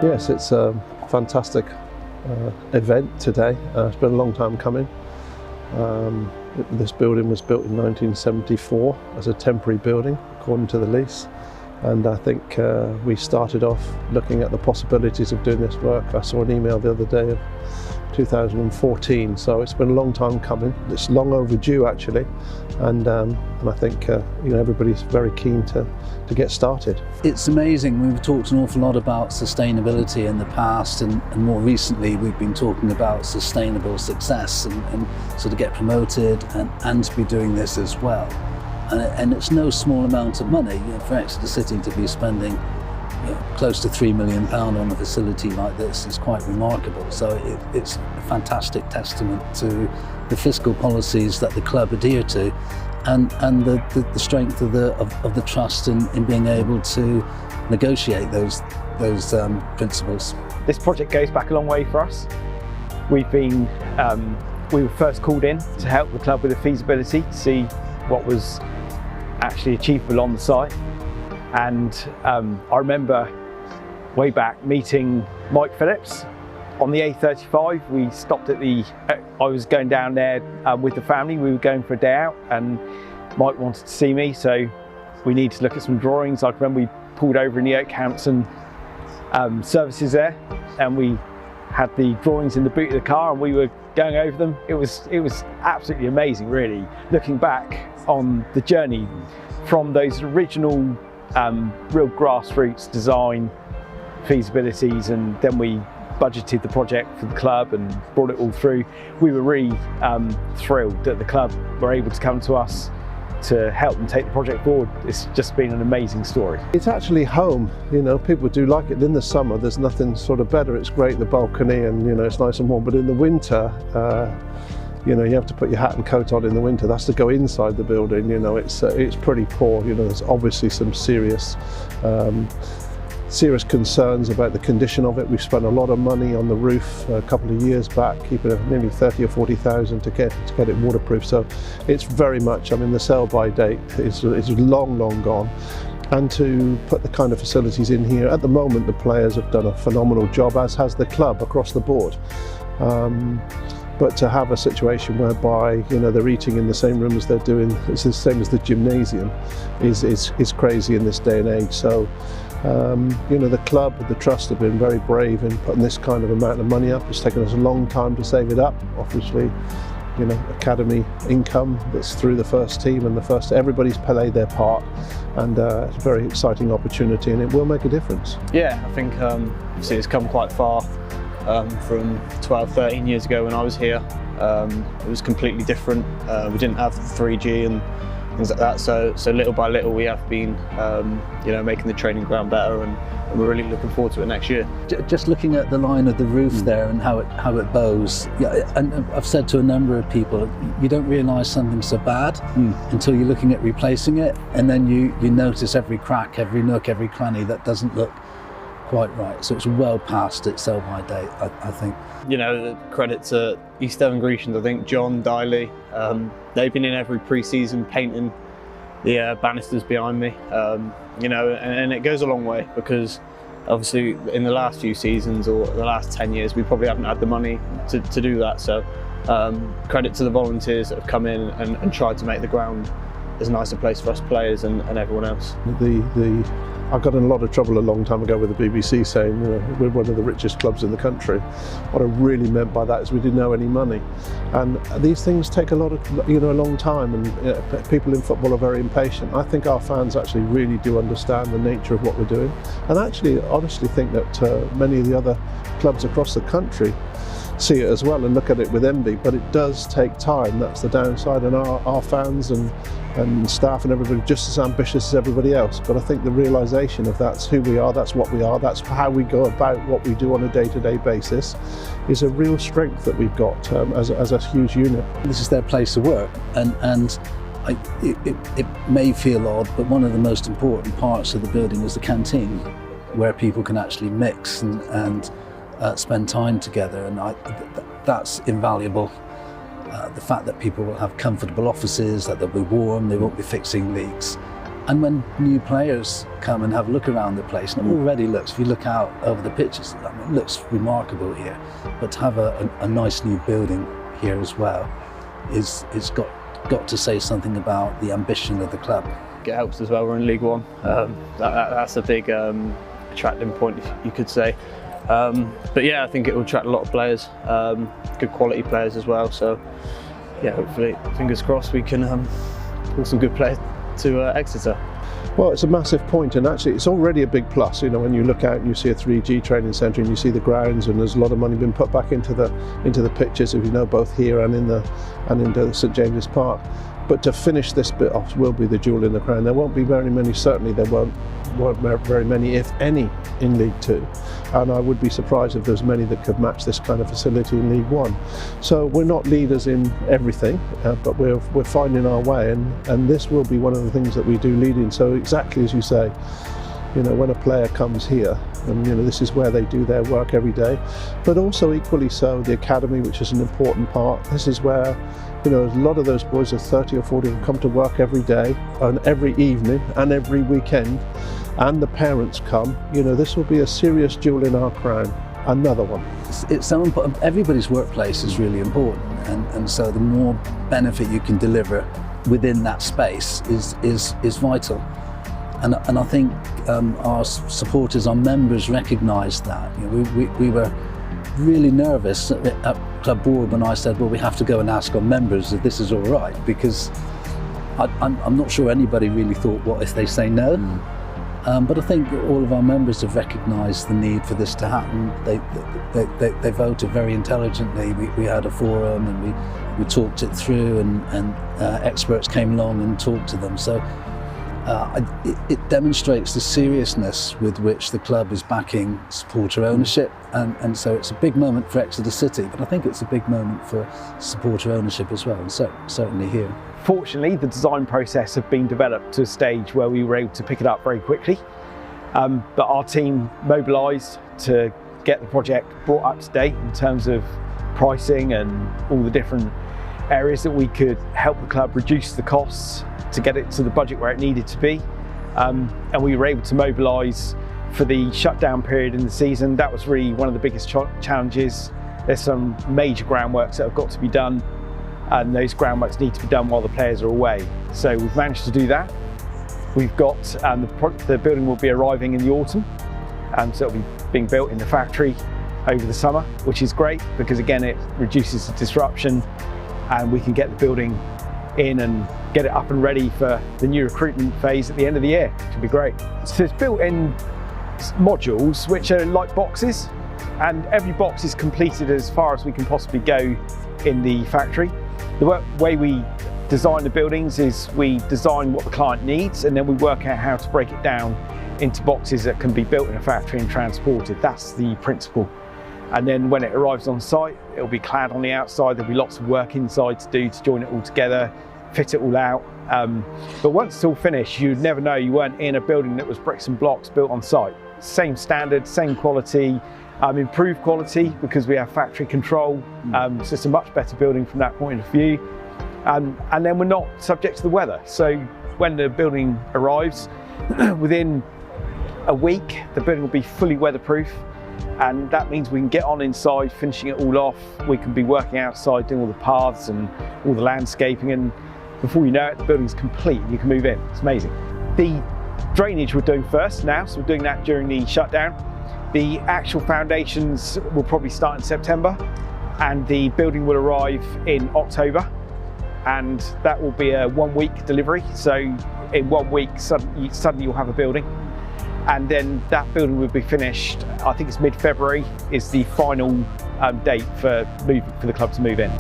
Yes, it's a fantastic event today. It's been a long time coming. This building was built in 1974 as a temporary building, according to the lease. And I think we started off looking at the possibilities of doing this work. I saw an email the other day of 2014, so it's been a long time coming. It's long overdue actually, and I think everybody's very keen to get started. It's amazing. We've talked an awful lot about sustainability in the past, and more recently we've been talking about sustainable success and sort of get promoted and to be doing this as well. And it's no small amount of money for Exeter City to be spending close to £3 million on a facility like this is quite remarkable. So it's a fantastic testament to the fiscal policies that the club adhere to, and the strength of the trust in being able to negotiate those principles. This project goes back a long way for us. We were first called in to help the club with the feasibility to see what was actually achievable on the site. And I remember way back meeting Mike Phillips on the A35. We stopped at I was going down there with the family. We were going for a day out and Mike wanted to see me, so we needed to look at some drawings. I remember we pulled over in the Oakhampton services there, and we had the drawings in the boot of the car and we were going over them. It was absolutely amazing, really, looking back on the journey from those original real grassroots design feasibilities, and then we budgeted the project for the club and brought it all through. We were really thrilled that the club were able to come to us to help them take the project forward. It's just been an amazing story. It's actually home, people do like it. In the summer there's nothing sort of better. It's great, the balcony, and it's nice and warm, but in the winter you have to put your hat and coat on in the winter. That's to go inside the building. It's pretty poor. There's obviously some serious concerns about the condition of it. We've spent a lot of money on the roof a couple of years back, keeping it nearly 30 or 40,000 to get it waterproof. So it's very much, the sell-by date is long gone. And to put the kind of facilities in here, at the moment the players have done a phenomenal job, as has the club across the board. But to have a situation whereby they're eating in the same room as they're doing, it's the same as the gymnasium, is crazy in this day and age. So the club, the trust have been very brave in putting this kind of amount of money up. It's taken us a long time to save it up. Obviously, academy income that's through the first team, and everybody's played their part, and it's a very exciting opportunity, and it will make a difference. Yeah, I think obviously it's come quite far. From 12, 13 years ago when I was here. It was completely different. We didn't have 3G and things like that, so little by little we have been making the training ground better, and we're really looking forward to it next year. Just looking at the line of the roof there and how it bows, and I've said to a number of people, you don't realise something's so bad until you're looking at replacing it, and then you notice every crack, every nook, every cranny that doesn't look quite right. So it's well past its sell-by date, I think. Credit to East Devon Grecians, I think John, Diley, they've been in every pre-season painting the banisters behind me, and it goes a long way, because obviously in the last few seasons or the last 10 years we probably haven't had the money to do that. So credit to the volunteers that have come in and tried to make the ground as nice a place for us players and everyone else. I got in a lot of trouble a long time ago with the BBC saying we're one of the richest clubs in the country. What I really meant by that is we didn't owe any money, and these things take a long time, and people in football are very impatient. I think our fans actually really do understand the nature of what we're doing, and actually honestly think that many of the other clubs across the country see it as well and look at it with envy, but it does take time. That's the downside, and our fans and staff and everybody just as ambitious as everybody else. But I think the realisation of that's who we are, that's what we are, that's how we go about what we do on a day-to-day basis is a real strength that we've got as a huge unit. This is their place to work, and it may feel odd, but one of the most important parts of the building is the canteen, where people can actually mix and spend time together, and that's invaluable. The fact that people will have comfortable offices, that they'll be warm, they won't be fixing leaks, And when new players come and have a look around the place, and it already looks, if you look out over the pitches, I mean, it looks remarkable here. But to have a nice new building here as well, it's got to say something about the ambition of the club. It helps as well, we're in League One. That's a big attracting point, you could say. But yeah, I think it will attract a lot of players, good quality players as well. So yeah, hopefully, fingers crossed, we can pull some good players to Exeter. Well, it's a massive point, and actually it's already a big plus. You know, when you look out and you see a 3G training centre and you see the grounds, and there's a lot of money been put back into the pitches, if you know, both here and into St James's Park. But to finish this bit off will be the jewel in the crown. There won't be very many, certainly there won't very many, if any, in League Two. And I would be surprised if there's many that could match this kind of facility in League One. So we're not leaders in everything, but we're finding our way, and this will be one of the things that we do lead in. So exactly as you say, you know, when a player comes here, and you know, this is where they do their work every day, but also equally so the academy, which is an important part. This is where, you know, a lot of those boys are 30 or 40 who come to work every day and every evening and every weekend, and the parents come. You know, this will be a serious jewel in our crown, another one. It's so important. Everybody's workplace is really important, and so the more benefit you can deliver within that space is vital. And I think our supporters, our members recognise that. You know, we were really nervous at club board when I said, well, we have to go and ask our members if this is all right, because I'm not sure anybody really thought, what if they say no? But I think all of our members have recognised the need for this to happen. They voted very intelligently. We had a forum and we talked it through, and experts came along and talked to them. So it demonstrates the seriousness with which the club is backing supporter ownership, and so it's a big moment for Exeter City, but I think it's a big moment for supporter ownership as well, and certainly here. Fortunately, the design process had been developed to a stage where we were able to pick it up very quickly, but our team mobilised to get the project brought up to date in terms of pricing and all the different areas that we could help the club reduce the costs to get it to the budget where it needed to be, and we were able to mobilise for the shutdown period in the season. That was really one of the biggest challenges. There's some major groundworks that have got to be done, and those groundworks need to be done while the players are away. So we've managed to do that. We've got the building will be arriving in the autumn, so it'll be being built in the factory over the summer, which is great because again it reduces the disruption, and we can get the building in and get it up and ready for the new recruitment phase at the end of the year, which would be great. So it's built in modules which are like boxes, and every box is completed as far as we can possibly go in the factory. The way we design the buildings is we design what the client needs, and then we work out how to break it down into boxes that can be built in a factory and transported. That's the principle. And then when it arrives on site, it'll be clad on the outside. There'll be lots of work inside to do to join it all together, fit it all out. But once it's all finished, you'd never know you weren't in a building that was bricks and blocks built on site. Same standard, same quality, improved quality because we have factory control. So it's a much better building from that point of view. And then we're not subject to the weather. So when the building arrives, within a week, the building will be fully weatherproof. And that means we can get on inside, finishing it all off. We can be working outside, doing all the paths and all the landscaping, and before you know it, the building's complete and you can move in. It's amazing. The drainage we're doing first now, so we're doing that during the shutdown. The actual foundations will probably start in September, and the building will arrive in October, and that will be a 1 week delivery. So in 1 week, suddenly you'll have a building. And then that building will be finished, I think it's mid-February, is the final date for the club to move in.